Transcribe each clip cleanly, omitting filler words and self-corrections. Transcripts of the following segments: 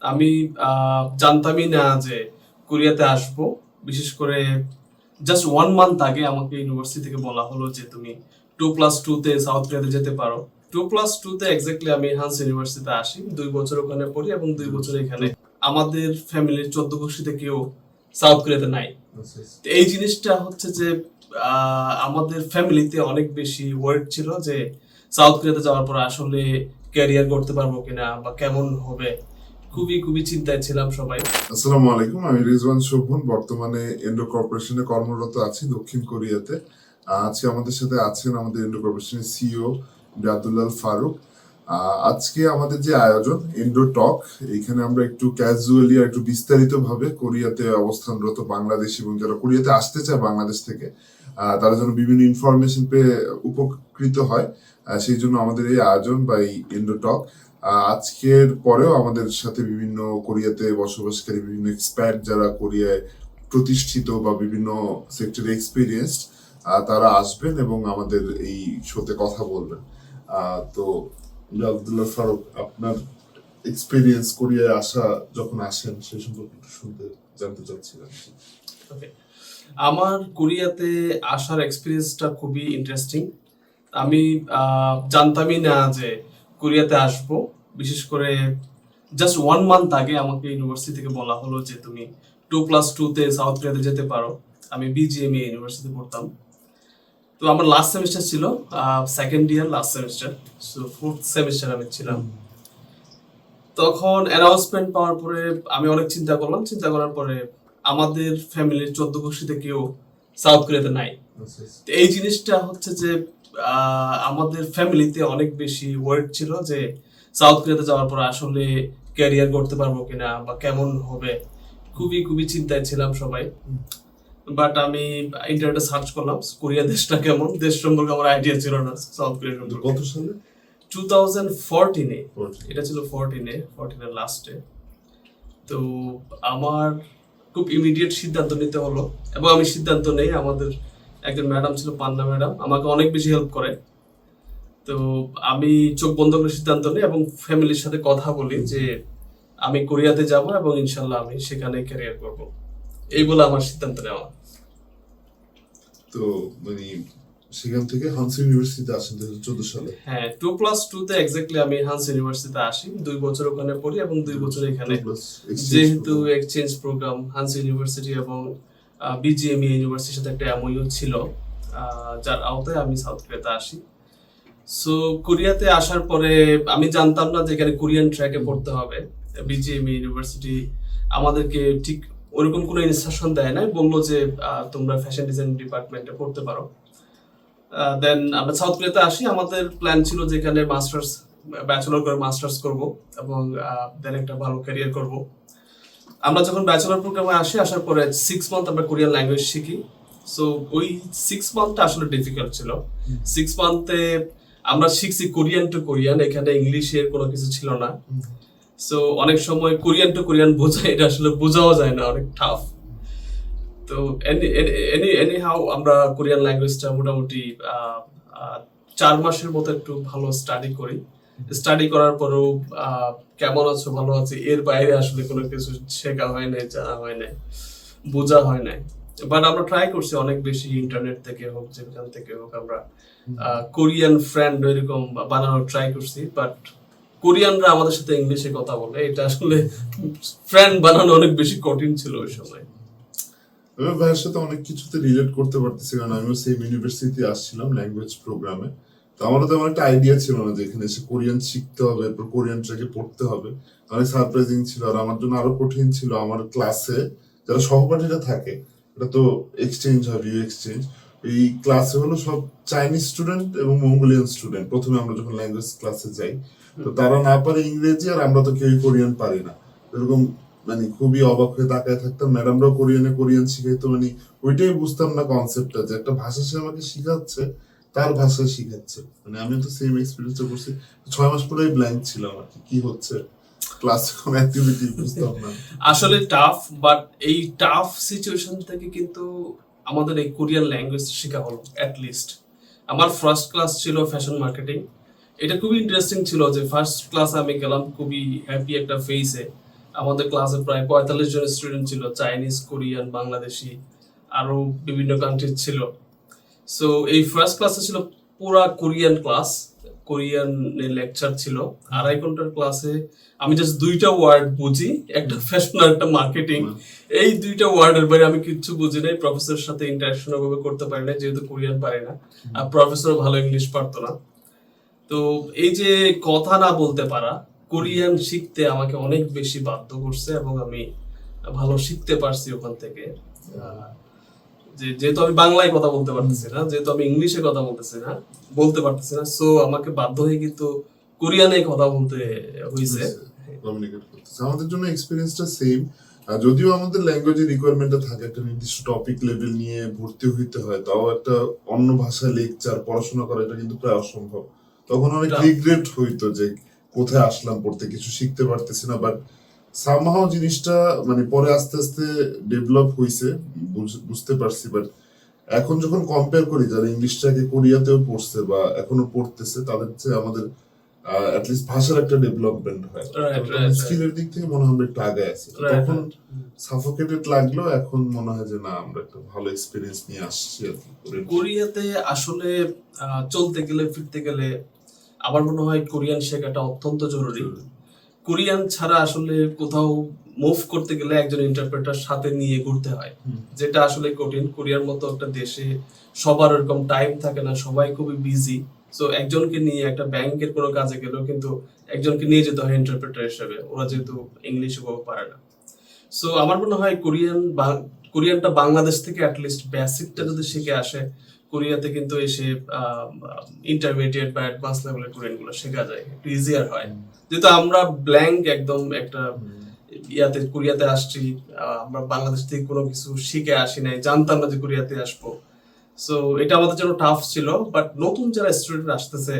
আমি জানতামই না যে কোরিয়াতে আসবো। বিশেষ করে জাস্ট 1 মান্থ আগে আমাকে ইউনিভার্সিটি থেকে বলা হলো যে তুমি 2+2 তে সাউথ কোরিয়াতে যেতে পারো। 2+2 তে এক্স্যাক্টলি আমি হান্স ইউনিভার্সিটিতে আসি। 2 বছর ওখানে পড়ি এবং 2 বছর এখানে। আমাদের ফ্যামিলির 14 গোষ্ঠীতে কেউ সাউথ কোরিয়াতে নাই। তো এই জিনিসটা হচ্ছে যে আমাদের ফ্যামিলিতে অনেক বেশি ওয়ার্ড ছিল যে সাউথ কোরিয়াতে যাওয়ার পর আসলে ক্যারিয়ার করতে পারবো কিনা বা কেমন হবে। খুবই খুবই চিন্তায় ছিলাম সবাই। আসসালামু আলাইকুম, আমি রিজওয়ান শোভন। বর্তমানে এন্ডো কর্পোরেশনে কর্মরত আছি দক্ষিণ কোরিয়াতে। আজকে আমাদের সাথে আছেন আমাদের এন্ডো কর্পোরেশনের সিইও আব্দুল্লাহ ফারুক। আজকে আমাদের যে আয়োজন এন্ডো টক, এখানে আমরা একটু ক্যাজুয়ালি আর একটু বিস্তারিত ভাবে কোরিয়াতে অবস্থানরত বাংলাদেশ এবং যারা কোরিয়াতে আসতে চায় বাংলাদেশ থেকে তারা যেন বিভিন্ন ইনফরমেশন পেয়ে উপকৃত হয়, সেই জন্য আমাদের এই আয়োজন বা এই এন্ডো টক। আজকের পরেও আমাদের সাথে বিভিন্ন কোরিয়াতে বসবাসকারী বিভিন্ন এক্সপার্ট যারা কোরিয়ায় প্রতিষ্ঠিত বা বিভিন্ন সেক্টরে এক্সপিরিয়েন্সড, তারা আসবেন এবং আমাদের এই শোতে কথা বলবেন। তো আব্দুল্লাহ ফারুক, আপনার এক্সপিরিয়েন্স কোরিয়ায় আসা যখন আসেন সেই সম্পর্কে একটু জানতে চাচ্ছিলাম। আমার কোরিয়াতে আসার এক্সপিরিয়েন্সটা খুবই ইন্টারেস্টিং। আমি জানতামই না যে কোরিয়াতে আসবো। বিশেষ করে জাস্ট 1 মান্থ আগে আমাকে ইউনিভার্সিটি থেকে বলা হলো যে তুমি 2+2 তে সাউথ কোরিয়াতে যেতে পারো। আমি বিজিএমইএ ইউনিভার্সিটি পড়তাম। তো আমার লাস্ট সেমিস্টার ছিল, second year last semester. So 4th semester আমি ছিলাম। তখন অ্যানাউন্সমেন্ট পাওয়ার পরে আমি অনেক চিন্তা করলাম। চিন্তা করার পরে আমাদের ফ্যামিলির 14 গোষ্ঠীতে কেউ সাউথ কোরিয়াতে নাই। এই জিনিসটা হচ্ছে যে আমাদের ফ্যামিলিতে অনেক বেশি ওয়ার্ড ছিল যে সাউথ কোরিয়াতে যাওয়ার পর আসলে ক্যারিয়ার করতে পারবো কিনা বা কেমন হবে। খুবই খুবই চিন্তায় ছিলাম সবাই। বাট আমি ইন্টারনেটে সার্চ করলাম কোরিয়া দেশটা কেমন, দেশ সম্পর্কে আমার আইডিয়া ছিল না সাউথ কোরিয়া সম্পর্কে। কত সালে? 2014-এ, এটা ছিল 14 এর লাস্টে। তো আমার খুব ইমিডিয়েট সিদ্ধান্ত নিতে হলো এবং আমি সিদ্ধান্ত নেই। আমাদের একজন ম্যাডাম ছিল, পান্না ম্যাডাম, আমাকে অনেক বেশি হেল্প করে। তো আমি চোখ বন্ধ করে সিদ্ধান্ত নিই এবং ফ্যামিলির সাথে কথা বলি যে আমি কোরিয়াতে যাব এবং ইনশাল্লাহ আমি সেখানে ক্যারিয়ার করব। এই বলে আমার সিদ্ধান্ত নেওয়া। তো মানে সেখান থেকে হান্স ইউনিভার্সিটিতে আসেন 2014 সালে। হ্যাঁ, 2+2 তে এক্স্যাক্টলি আমি হান্স ইউনিভার্সিটিতে আসি। 2 বছর ওখানে পড়ি এবং 2 বছর এখানে। যেহেতু এক্সচেঞ্জ প্রোগ্রাম, হান্স ইউনিভার্সিটি এবং বিজিএমইএ ইউনিভার্সিটির সাথে একটা এমওইউ ছিল, যার আওতায় আমি সাউথ কোরিয়াতে আসি। সো কোরিয়াতে আসার পরে আমি জানতাম না যে এখানে কোরিয়ান ট্র্যাকে পড়তে হবে। বিজিএমইএ ইউনিভার্সিটি আমাদেরকে ঠিক ওরকম কোনো ইনস্ট্রাকশন দেয় না, বললো যে তোমরা ফ্যাশন ডিজাইন ডিপার্টমেন্টে পড়তে পারো। দেন আমরা সাউথ কোরিয়াতে আসি। আমাদের প্ল্যান ছিল যে এখানে মাস্টার্স, ব্যাচেলর করে মাস্টার্স করব এবং দেন একটা ভালো ক্যারিয়ার করব। আমরা যখন ব্যাচেলর প্রোগ্রামে আসি, আসার পরে 6 মান্থ আমরা কোরিয়ান ল্যাঙ্গুয়েজ শিখি। সো ওই 6 মান্থটা আসলে ডিফিকাল্ট ছিল। 6 মান্থে আমরা শিখছি কোরিয়ান টু কোরিয়ান, এখানে ইংলিশের কোনো কিছু ছিল না। সো অনেক সময় কোরিয়ান টু কোরিয়ান বোঝা, এটা আসলে বোঝাও যায় না, অনেক টাফ। তো এনি হাউ আমরা কোরিয়ান ল্যাঙ্গুয়েজটা মোটামুটি 4 মাসের মতো একটু ভালো স্টাডি করি। স্টাডি করার পরেও কেমন আছো, ভালো আছি, এর বাইরে আসলে কোনো কিছু শেখা হয় নাই, জানা হয় নাই, বোঝা হয় নাই। বাট আমরা ট্রাই করছি অনেক বেশি, ইন্টারনেট থেকে হোক, যেখান থেকে হোক, আমরা কোরিয়ান ফ্রেন্ড এরকম বানানোর ট্রাই করছি। বাট কোরিয়ানরা আমাদের সাথে ইংলিশে কথা বলে, এটা আসলে ফ্রেন্ড বানানো অনেক বেশি কঠিন ছিল ওই সময়। আমি ভাইয়ের সাথে অনেক কিছুতে রিলেট করতে পারতেছি, কারণ আমিও সেম ইউনিভার্সিটিতে আসছিলাম ল্যাঙ্গুয়েজ প্রোগ্রামে। তো আমারও তেমন একটা আইডিয়া ছিল না যে এখানে এসে কোরিয়ান শিখতে হবে, এরপর কোরিয়ান ট্র্যাকে পড়তে হবে। অনেক সারপ্রাইজিং ছিল। আর আমার জন্য আরো কঠিন ছিল, আমার ক্লাসে যারা সহপাঠীরা থাকে, এটা তো এক্সচেঞ্জ হয়, ভিউ এক্সচেঞ্জ। এই ক্লাসে হলো সব চাইনিজ স্টুডেন্ট এবং মঙ্গোলিয়ান স্টুডেন্ট। প্রথমে আমরা যখন ল্যাঙ্গুয়েজ ক্লাসে যাই, তো তারা না পারে ইংরেজি আর আমরা তো কেউই কোরিয়ান পারি না। এরকম মানে খুবই অবাক হয়ে তাকায় থাকতাম। ম্যাডামরাও কোরিয়ান শিখাইতো, মানে ওইটাই বুঝতাম না কনসেপ্টটা, যে একটা ভাষা সে আমাকে শিখাচ্ছে, তার ভাষায় শিখাচ্ছে। মানে আমি তো সেম এক্সপিরিয়েন্সটা করছি। 6 মাস পরেই ব্ল্যাঙ্ক ছিলাম আর কি হচ্ছে ক্লাসে, কোন অ্যাক্টিভিটি বুঝতাম না। আসলে টাফ, বাট এই টাফ সিচুয়েশন থেকে কিন্তু আমাদের এই কোরিয়ান ল্যাঙ্গুয়েজ শেখা হলো অ্যাট লিস্ট। আমার ফার্স্ট ক্লাস ছিল ফ্যাশন মার্কেটিং। এটা খুবই ইন্টারেস্টিং ছিল যে ফার্স্ট ক্লাসে আমি গেলাম খুবই হ্যাপি একটা ফেসে। আমাদের ক্লাসে প্রায় 45 জন স্টুডেন্ট ছিল, চাইনিজ, কোরিয়ান, বাংলাদেশি, আরো বিভিন্ন কান্ট্রির ছিল। সো এই ফার্স্ট ক্লাসে ছিল পুরা কোরিয়ান ক্লাস, কোরিয়ান লেকচার ছিল। 2.5 ঘন্টার ক্লাসে আমি জাস্ট 2টা ওয়ার্ড বুঝি, একটা ফ্যাশন আর একটা মার্কেটিং। এই 2টা ওয়ার্ডের বাইরে আমি কিচ্ছু বুঝি নাই। প্রফেসরের সাথে ইন্টারাকশন ওভাবে করতে পারি না, যেহেতু কোরিয়ান পারি না, আর প্রফেসর ভালো ইংলিশ পারতো না। তো এই যে কথা না বলতে পারা, কোরিয়ান শিখতে আমাকে অনেক বেশি বাধ্য করছে, এবং আমি ভালো শিখতে পারছি ওখান থেকে। যেহেতু আমি বাংলায় কথা বলতে পারতেছি না, যেহেতু আমি ইংলিশে কথা বলতে পারতেছি না, সো আমাকে বাধ্য হয়ে কিন্তু কোরিয়ানে কথা বলতে হয়েছে। কমিউনিকেট করতেছে। আমাদের জন্য এক্সপেরিয়েন্সটা সেম, যদিও আমাদের ল্যাঙ্গুয়েজের রিকোয়ারমেন্টটা থাকে, একটা নির্দিষ্ট টপিক লেভেল নিয়ে ভর্তি হইতে হয়, তাও একটা অন্য ভাষায় লেকচার পড়াশোনা করা এটা কিন্তু প্রায় অসম্ভব। তখন অনেক রিগ্রেট হইতো যে কোথায় আসলাম পড়তে, কিছু শিখতে পারতেছি না। বাট সামহাও জিনিসটা মানে পরে আস্তে আস্তে ডেভেলপ হইছে, বুঝতে পারছি। বাট এখন যখন কম্পেয়ার করি যারা ইংলিশটাকে কোরিয়াতেও পড়ছে বা এখনো পড়তেছে, তাদের চেয়ে আমাদের অ্যাটলিস্ট ভাষার একটা ডেভেলপমেন্ট হয়, স্কিলের দিক থেকে মনে হয় আমরা একটু আগে আছি। তখন সাফোকেটেড লাগলো, এখন মনে হয় যে না, আমরা একটা ভালো এক্সপেরিয়েন্স নিয়ে আসছি আর কি। কোরিয়াতে আসলে চলতে গেলে ফিরতে গেলে আমার মনে হয় কোরিয়ান শেখাটা অত্যন্ত জরুরি। কোরিয়ান ছাড়া আসলে কোথাও মুভ করতে গেলে একজন ইন্টারপ্রেটার সাথে নিয়ে ঘুরতে হয়, যেটা আসলে কঠিন। কোরিয়ার মতো একটা দেশে সবার এরকম টাইম থাকে না, সবাই খুবই বিজি। সো একজনকে নিয়ে একটা ব্যাংকের কোনো কাজে গেলেও কিন্তু একজনকে নিয়ে যেতে হয় ইন্টারপ্রেটার হিসেবে, ওরা যেহেতু ইংলিশ পারে না। সো আমার মনে হয় কোরিয়ানটা বাংলাদেশ থেকে অ্যাটলিস্ট বেসিকটা যদি শিখে আসে, কোরিয়াতে কিন্তু এসে ইন্টারমিডিয়েট বা অ্যাডভান্স লেভেলের কোরিয়ান গুলো শেখা যায়, একটু ইজিয়ার হয়। যেহেতু আমরা ব্ল্যাঙ্ক একদম একটা কোরিয়াতে আসছি, আমরা বাংলাদেশ থেকে কোনো কিছু শিখে আসি নাই, জানতাম না যে কোরিয়াতে আসবো। সো এটা আমাদের জন্য টাফ ছিল। বাট নতুন যারা স্টুডেন্ট আসতেছে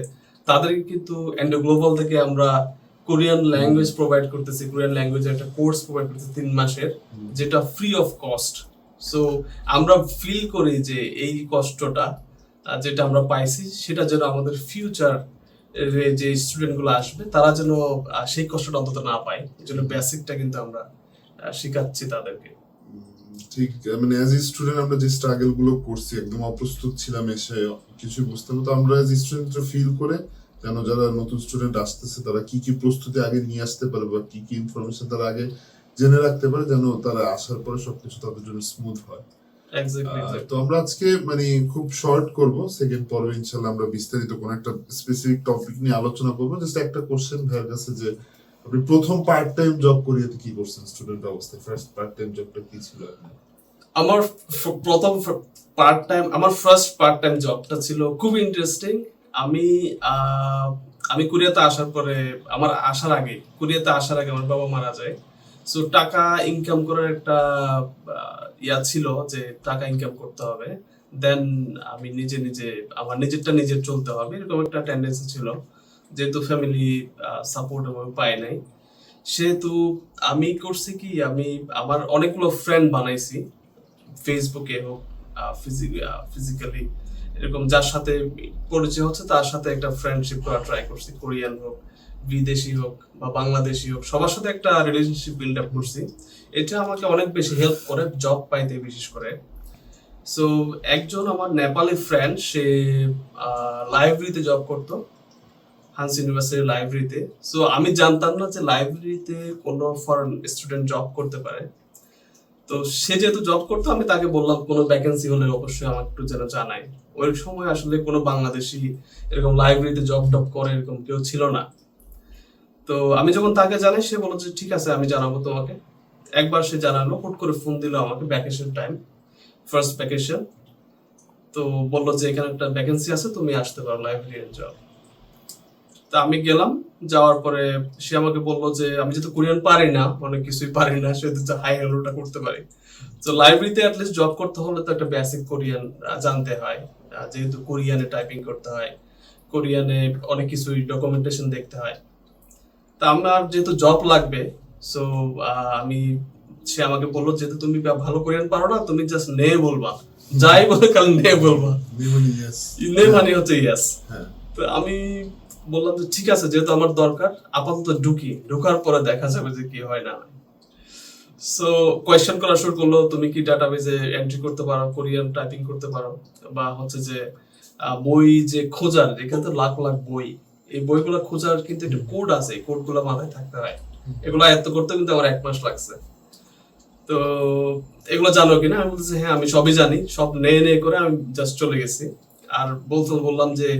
তাদেরকে কিন্তু এন্ডো গ্লোবাল থেকে আমরা কোরিয়ান ল্যাঙ্গুয়েজ প্রোভাইড করতেছি, কোরিয়ান ল্যাঙ্গুয়েজের একটা কোর্স প্রোভাইড করতেছি 3 মাসের, যেটা ফ্রি অফ কস্ট। সো আমরা ফিল করি যে এই কষ্টটা যেটা আমরা পাইছি, সেটা যেন আমাদের ফিউচার যে স্টুডেন্ট গুলো আসবে তারা যেন সেই কষ্টটা অন্তত না পায়, এই জন্য বেসিকটা কিন্তু আমরা শিখাচ্ছি তাদেরকে। ঠিক, মানে অ্যাজ এ স্টুডেন্ট আমরা যে স্ট্রাগল গুলো করছি, একদম অপ্রস্তুত ছিলাম, এসে কিছু বুঝতাম না, তো আমরা অ্যাজ স্টুডেন্টরা ফিল করে যেন যারা নতুন স্টুডেন্ট আসতেছে তারা কি কি প্রস্তুতি আগে নিয়ে আসতে পারে বা কি কি ইনফরমেশন তারা আগে জেনে রাখতে পারে, যেন তারা আসার পরে সবকিছু তাদের জন্য স্মুথ হয়। তো আমরা আজকে মানে খুব শর্ট করব, সেকেন্ড পর্বে ইনশাআল্লাহ আমরা বিস্তারিত কোন একটা স্পেসিফিক টপিক নিয়ে আলোচনা করব। জাস্ট একটা কোশ্চেন ভাইয়ের কাছে, যে আপনি প্রথম পার্ট টাইম জব করিয়ে কি করছেন স্টুডেন্ট অবস্থায়? ফার্স্ট পার্ট টাইম জবটা কি ছিল আপনার? আমার ফার্স্ট পার্ট টাইম জবটা ছিল খুব ইন্টারেস্টিং। আমি কোরিয়াতে আসার পরে, কোরিয়াতে আসার আগে আমার বাবা মারা যায়। সো টাকা ইনকাম করার একটা ছিল যে টাকা ইনকাম করতে হবে, দেন আমি আমার নিজের চলতে হবে, এরকম একটা টেন্ডেন্সি ছিল। যেহেতু ফ্যামিলি সাপোর্ট আমি পাই নাই, সেহেতু আমি করছি কি, আমি আমার অনেকগুলো ফ্রেন্ড বানাইছি, ফেসবুকে হোক ফিজিক্যালি, এরকম যার সাথে পরিচয় হচ্ছে তার সাথে একটা ফ্রেন্ডশিপ করা ট্রাই করছি। কোরিয়ান হোক, বিদেশি হোক বা বাংলাদেশি হোক, সবার সাথে একটা রিলেশনশিপ বিল্ড আপ করছি। এটা আমাকে অনেক বেশি হেল্প করে জব পাইতে, বিশেষ করে। সো একজন আমার নেপালি ফ্রেন্ড, সে লাইব্রেরিতে জব করতো, হান্স ইউনিভার্সিটির লাইব্রেরিতে। সো আমি জানতাম না যে লাইব্রেরিতে কোনো ফরেন স্টুডেন্ট জব করতে পারে। তো সে যেহেতু জব করতো, আমি তাকে বললাম কোনো ভ্যাকেন্সি হলে অবশ্যই আমাকে একটু যেন জানাই। ওই সময় আসলে কোনো বাংলাদেশি এরকম লাইব্রেরিতে জব টব করে এরকম কেউ ছিল না। তো আমি যখন তাকে জানাই, সে বলল যে ঠিক আছে, আমি জানাবো তোমাকে। একবার সে জানালো, হুট করে ফোন দিল আমাকে, ভ্যাকেশন টাইম, ফার্স্ট ভ্যাকেশন। তো বললো যে এখানে একটা ভ্যাকেন্সি আছে, তুমি আসতে পারো, লাইব্রেরিয়ান জব। তা আমি গেলাম, যাওয়ার পরে সে আমাকে বললো যে আমি যেহেতু কোরিয়ান পারি না, অনেক কিছুই পারি না, সেহেতু হাই হ্যালোটা করতে পারি। তো লাইব্রেরিতে অ্যাটলিস্ট জব করতে হলে তো একটা বেসিক কোরিয়ান জানতে হয়, যেহেতু কোরিয়ানে টাইপিং করতে হয়, কোরিয়ানে অনেক কিছুই ডকুমেন্টেশন দেখতে হয়। তা আমার যেহেতু জব লাগবে, সো সে আমাকে বললো যেহেতু তুমি ভালো কোরিয়ান পারো না, তুমি জাস্ট নে বলবা, যাই বলে কাল নে বলবা, নে মানে হচ্ছে ইয়েস। তো আমি বললাম যে ঠিক আছে, যেহেতু আমার দরকার, আপাতত ঢোকার পরে দেখা যাবে যে কি হয় না। সো কোয়েশ্চেন করা শুরু করলো, তুমি কি ডাটাবেজে এন্ট্রি করতে পারো, কোরিয়ান টাইপিং করতে পারো, বা হচ্ছে যে বই যে খোঁজার, এখানে তো লাখ লাখ বই, এই বইগুলো খোঁজার কিন্তু একটা কোড আছে, এই কোডগুলো মাথায় থাকতে হয়। এগুলো আয়ত্ত করতে কিন্তু আমার 1 মাস লাগছে। তো এগুলো জানো কিনা? আমি বলতেছি হ্যাঁ আমি সবই জানি, সব নে করে আমি জাস্ট চলে গেছি। আর বললাম যে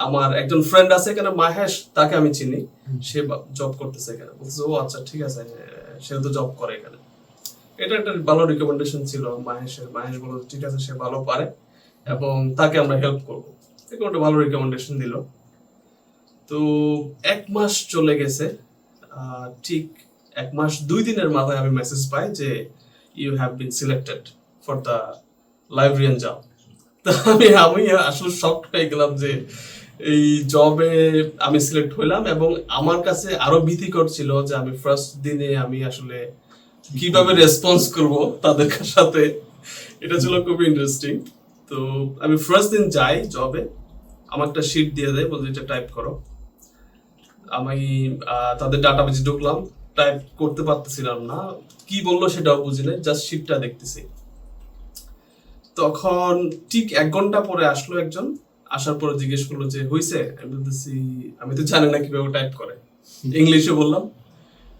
আমার একজন ফ্রেন্ড আছে এখানে মাহেশ, তাকে আমি চিনি, সে জব করতেছে এখানে। বলতেছে ও আচ্ছা ঠিক আছে, সে তো জব করে এখানে। এটা একটা ভালো রিকমেন্ডেশন ছিল মাহেশের। মাহেশ বলল ঠিক আছে সে ভালো পারে এবং তাকে আমরা হেল্প করবো, এরকম একটা ভালো রিকমেন্ডেশন দিল। তো 1 মাস চলে গেছে। ঠিক 1 মাস 2 দিনের মাথায় আমি মেসেজ পাই যে you have been selected for the librarian job. তো আমি আসলে শকড হয়ে গেলাম যে এই জবে আমি সিলেক্ট হইলাম, এবং আমার কাছে আরো ভীতিকর ছিল যে আমি ফার্স্ট দিনে আমি আসলে কিভাবে রেসপন্স করব তাদের সাথে। এটা ছিল খুবই ইন্টারেস্টিং। তো আমি ফার্স্ট দিন যাই জবে, আমার একটা শিট দিয়ে দেয়, বলছে এটা টাইপ করো। আমি তাদের ডাটাবেজে ঢুকলাম, টাইপ করতে পারতেছিলাম না, কি বললো সেটাও বুঝি না, জাস্ট শিটটা দেখতেছি। তখন ঠিক 1 ঘন্টা পরে আসলো একজন, আসার পরে জিজ্ঞেস করলো যে হইছে। আমি বলতেছি আমি তো জানি না কিভাবে টাইপ করে, ইংলিশে বললাম।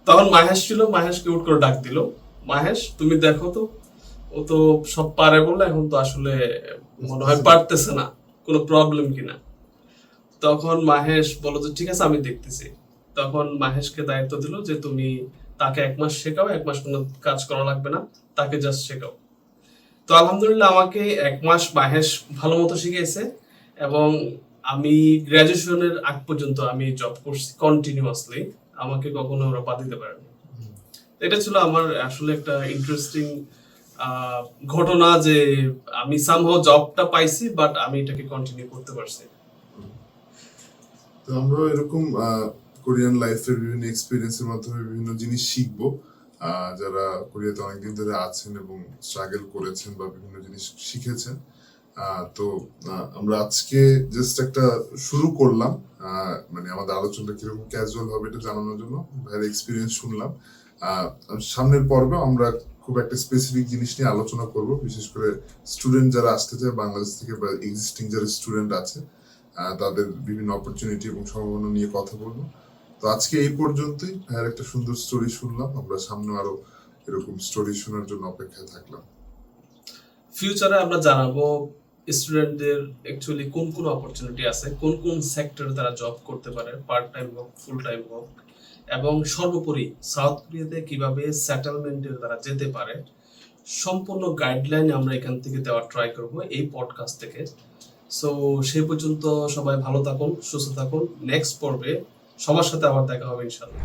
তখন মাহেশ ছিল, মাহেশকে উঠ করে ডাক দিল, মাহেশ তুমি দেখো তো, ও তো সব পারে বললে, এখন তো আসলে মনে হয় পারতেছে না, কোনো প্রবলেম কিনা। তখন মাহেশ বলল যে ঠিক আছে আমি দেখতেছি। তখন মাহেশকে দায়িত্ব দিল যে তুমি তাকে 1 মাস শেখাও, 1 মাস কোনো কাজ করা লাগবে না, তাকে জাস্ট শেখাও। তো আলহামদুলিল্লাহ আমাকে 1 মাস মাহেশ ভালো মতো শিখিয়েছে, এবং আমি গ্রাজুয়েশনের আগ পর্যন্ত আমি জব করছি কন্টিনিউয়াসলি, আমাকে কখনো ওরা বাদ দিতে পারেনি। এটা ছিল আমার আসলে একটা ইন্টারেস্টিং ঘটনা, যে আমি সামহাও জবটা পাইছি বাট আমি এটাকে কন্টিনিউ করতে পারছি। তো আমরা এরকম কোরিয়ান লাইফের বিভিন্ন এক্সপিরিয়েন্সের মাধ্যমে বিভিন্ন জিনিস শিখবো। যারা কোরিয়াতে অনেকদিন ধরে আছেন এবং স্ট্রাগল করেছেন বা বিভিন্ন জিনিস শিখেছেন। তো আমরা আজকে জাস্ট একটা শুরু করলাম, মানে আমাদের আলোচনাটা কিরকম ক্যাজুয়াল হবে এটা জানানোর জন্য ভাইয়ের এক্সপিরিয়েন্স শুনলাম। সামনের পর্বে আমরা খুব একটা স্পেসিফিক জিনিস নিয়ে আলোচনা করব, বিশেষ করে স্টুডেন্ট যারা আসতে চায় বাংলাদেশ থেকে বা এক্সিস্টিং যারা স্টুডেন্ট আছে তাদের বিভিন্ন অপরচুনিটি এবং সম্ভাবনা নিয়ে কথা বলবো। তো আজকে এই পর্যন্তই। ভাইয়ের একটা সুন্দর স্টোরি শুনলাম, আমরা সামনে আরো এরকম স্টোরি শোনার জন্য অপেক্ষায় থাকলাম। ফিউচারে আমরা জানাবো স্টুডেন্টদের অ্যাকচুয়ালি কোন কোন অপরচুনিটি আছে, কোন কোন সেক্টরে তারা জব করতে পারে, পার্ট টাইম হোক ফুল টাইম হোক, এবং সর্বোপরি সাউথ কোরিয়াতে কিভাবে সেটেলমেন্টের তারা যেতে পারে, সম্পূর্ণ গাইডলাইন আমরা এখান থেকে দেওয়ার ট্রাই করব এই পডকাস্ট থেকে। সো সেই পর্যন্ত সবাই ভালো থাকুন, সুস্থ থাকুন। নেক্সট পর্বে সবার সাথে আবার দেখা হবে ইনশাআল্লাহ।